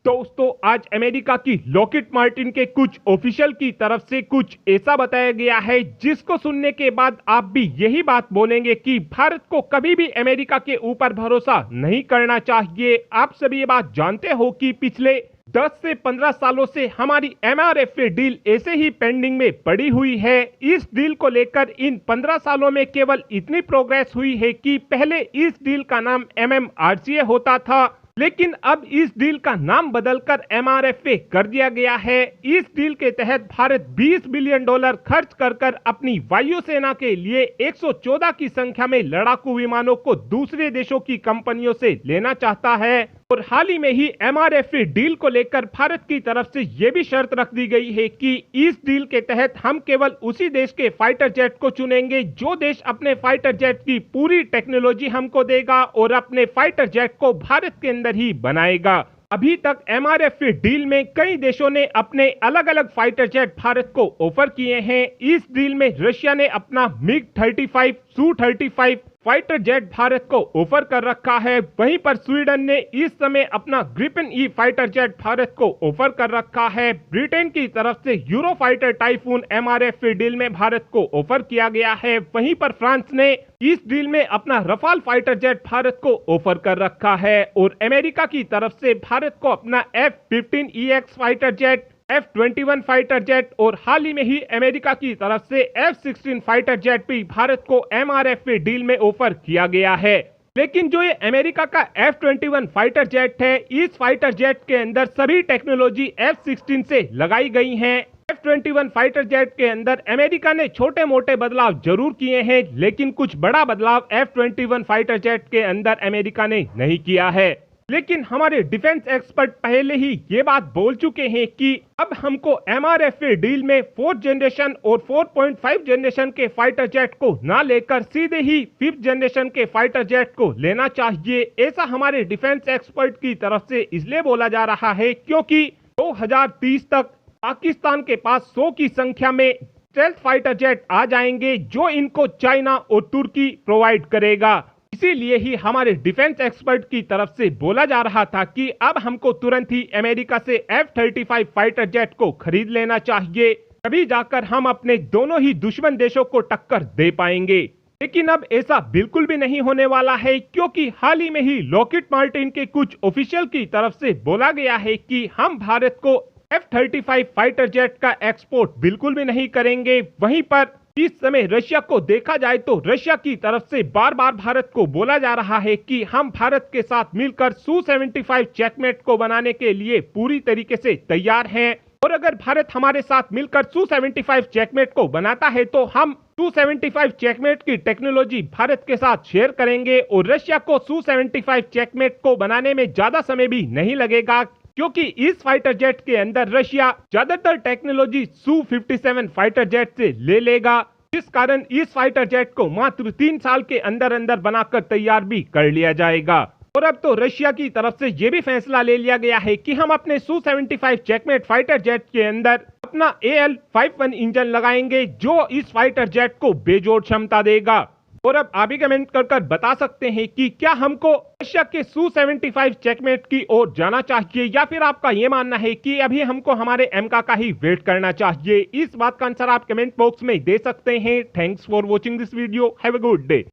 दोस्तों आज अमेरिका की लॉकहीड मार्टिन के कुछ ऑफिशियल की तरफ से कुछ ऐसा बताया गया है जिसको सुनने के बाद आप भी यही बात बोलेंगे कि भारत को कभी भी अमेरिका के ऊपर भरोसा नहीं करना चाहिए। आप सभी ये बात जानते हो कि पिछले 10 से 15 सालों से हमारी MRFA डील ऐसे ही पेंडिंग में पड़ी हुई है। इस डील को लेकर इन 15 सालों में केवल इतनी प्रोग्रेस हुई है कि पहले इस डील का नाम MMRCA होता था, लेकिन अब इस डील का नाम बदलकर MRFA कर दिया गया है। इस डील के तहत भारत $20 बिलियन खर्च कर अपनी वायुसेना के लिए 114 की संख्या में लड़ाकू विमानों को दूसरे देशों की कंपनियों से लेना चाहता है। और हाल ही में ही MRFA डील को लेकर भारत की तरफ से यह भी शर्त रख दी गई है कि इस डील के तहत हम केवल उसी देश के फाइटर जेट को चुनेंगे जो देश अपने फाइटर जेट की पूरी टेक्नोलॉजी हमको देगा और अपने फाइटर जेट को भारत के अंदर ही बनाएगा। अभी तक MRFA डील में कई देशों ने अपने अलग अलग फाइटर जेट भारत को ऑफर किए हैं। इस डील में रशिया ने अपना MiG-35, Su-35 fighter jet Bharat को ऑफर कर रखा है। वहीं पर स्वीडन ने इस समय अपना Gripen E fighter jet Bharat को ऑफर कर रखा है। ब्रिटेन की तरफ से यूरोफाइटर टाइफून MRFA डील में भारत को ऑफर किया गया है। वहीं पर फ्रांस ने इस डील में अपना रफाल फाइटर जेट भारत को ऑफर कर रखा है। और अमेरिका की तरफ से भारत को अपना F-15EX fighter jet, F-21 fighter jet और हाल ही में ही अमेरिका की तरफ से F-16 फाइटर जेट भी भारत को MRFA डील में ऑफर किया गया है। लेकिन जो ये अमेरिका का F-21 फाइटर जेट है, इस फाइटर जेट के अंदर सभी टेक्नोलॉजी F-16 से लगाई गई हैं। F-21 फाइटर जेट के अंदर अमेरिका ने छोटे मोटे बदलाव जरूर किए हैं, लेकिन कुछ बड़ा बदलाव F-21 फाइटर जेट के अंदर अमेरिका ने नहीं किया है। लेकिन हमारे डिफेंस एक्सपर्ट पहले ही ये बात बोल चुके हैं कि अब हमको MRFA डील में 4th जनरेशन और 4.5 जनरेशन के फाइटर जेट को ना लेकर सीधे ही 5th जनरेशन के फाइटर जेट को लेना चाहिए। ऐसा हमारे डिफेंस एक्सपर्ट की तरफ से इसलिए बोला जा रहा है क्योंकि 2030 तक पाकिस्तान के पास 100 की संख्या में स्टेल्थ फाइटर जेट आ जाएंगे जो इनको चाइना और तुर्की प्रोवाइड करेगा। इसीलिए ही हमारे डिफेंस एक्सपर्ट की तरफ से बोला जा रहा था कि अब हमको तुरंत ही अमेरिका से F-35 फाइटर जेट को खरीद लेना चाहिए, तभी जाकर हम अपने दोनों ही दुश्मन देशों को टक्कर दे पाएंगे। लेकिन अब ऐसा बिल्कुल भी नहीं होने वाला है क्योंकि हाल ही में ही लॉकहीड मार्टिन के कुछ ऑफिशियल की तरफ से बोला गया है कि हम भारत को F-35 फाइटर जेट का एक्सपोर्ट बिल्कुल भी नहीं करेंगे। वहीं पर इस समय रशिया को देखा जाए तो रशिया की तरफ से बार बार भारत को बोला जा रहा है कि हम भारत के साथ मिलकर Su-75 चेकमेट को बनाने के लिए पूरी तरीके से तैयार हैं। और अगर भारत हमारे साथ मिलकर Su-75 चेकमेट को बनाता है तो हम Su-75 चेकमेट की टेक्नोलॉजी भारत के साथ शेयर करेंगे और रशिया को Su-75 चेकमेट को बनाने में ज्यादा समय भी नहीं लगेगा क्योंकि इस फाइटर जेट के अंदर रशिया ज्यादातर टेक्नोलॉजी Su-57 फाइटर जेट से ले लेगा, जिस कारण इस फाइटर जेट को मात्र 3 साल के अंदर अंदर बनाकर तैयार भी कर लिया जाएगा। और अब तो रशिया की तरफ से यह भी फैसला ले लिया गया है कि हम अपने Su-75 चेकमेट फाइटर जेट के अंदर अपना AL-51 इंजन लगाएंगे जो इस फाइटर जेट को बेजोड़ क्षमता देगा। और अब आप भी कमेंट कर बता सकते हैं कि क्या हमको रशिया के Su-75 चेकमेट की ओर जाना चाहिए या फिर आपका ये मानना है कि अभी हमको हमारे MK का ही वेट करना चाहिए। इस बात का आंसर आप कमेंट बॉक्स में दे सकते हैं। Thanks for watching this video. Have a good day.